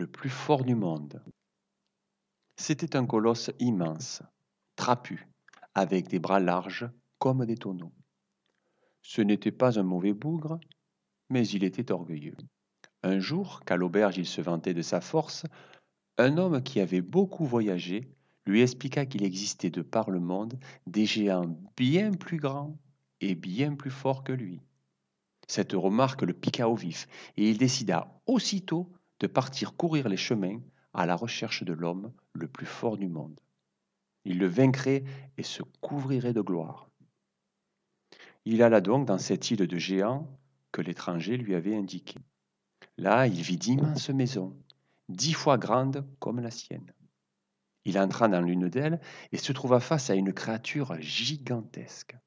le plus fort du monde. C'était un colosse immense, trapu, avec des bras larges comme des tonneaux. Ce n'était pas un mauvais bougre, mais il était orgueilleux. Un jour, qu'à l'auberge il se vantait de sa force, un homme qui avait beaucoup voyagé lui expliqua qu'il existait de par le monde des géants bien plus grands et bien plus forts que lui. Cette remarque le piqua au vif, et il décida aussitôt de partir courir les chemins à la recherche de l'homme le plus fort du monde. Il le vaincrait et se couvrirait de gloire. Il alla donc dans cette île de géants que l'étranger lui avait indiquée. Là, il vit d'immenses maisons, 10 fois grandes comme la sienne. Il entra dans l'une d'elles et se trouva face à une créature gigantesque.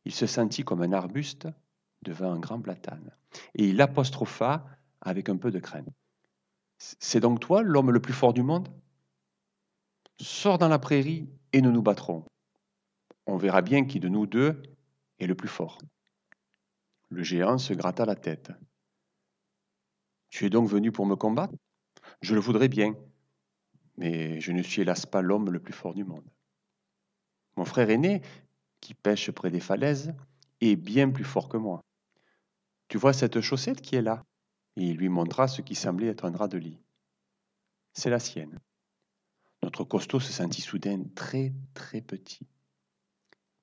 Il se sentit comme un arbuste devant un grand platane, et il l'apostropha avec un peu de crainte. C'est donc toi l'homme le plus fort du monde? Sors dans la prairie et nous nous battrons. On verra bien qui de nous deux est le plus fort. Le géant se gratta la tête. Tu es donc venu pour me combattre? Je le voudrais bien, mais je ne suis hélas pas l'homme le plus fort du monde. Mon frère aîné, qui pêche près des falaises, est bien plus fort que moi. Tu vois cette chaussette qui est là? Et il lui montra ce qui semblait être un drap de lit. C'est la sienne. Notre costaud se sentit soudain très très petit.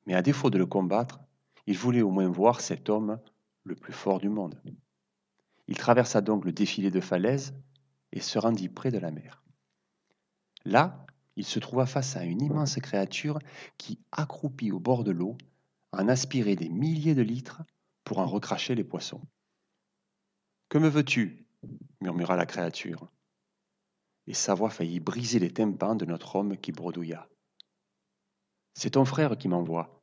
Mais à défaut de le combattre, il voulait au moins voir cet homme le plus fort du monde. Il traversa donc le défilé de falaises et se rendit près de la mer. Là, il se trouva face à une immense créature qui, accroupie au bord de l'eau, en aspirait des milliers de litres pour en recracher les poissons. Que me veux-tu? Murmura la créature. Et sa voix faillit briser les tympans de notre homme qui bredouilla. C'est ton frère qui m'envoie.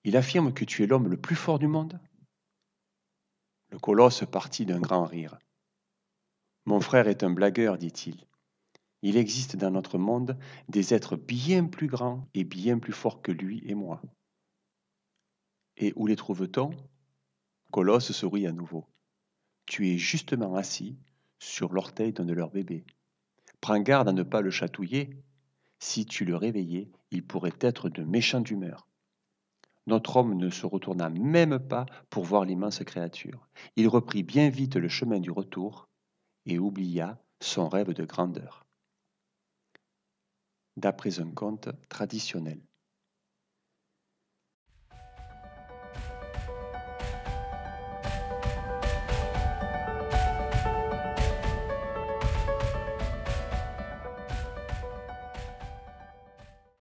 Il affirme que tu es l'homme le plus fort du monde? Le colosse partit d'un grand rire. Mon frère est un blagueur, dit-il. Il existe dans notre monde des êtres bien plus grands et bien plus forts que lui et moi. Et où les trouve-t-on? Colosse sourit à nouveau. Tu es justement assis sur l'orteil d'un de leurs bébés. Prends garde à ne pas le chatouiller. Si tu le réveillais, il pourrait être de méchante humeur. Notre homme ne se retourna même pas pour voir l'immense créature. Il reprit bien vite le chemin du retour et oublia son rêve de grandeur. D'après un conte traditionnel.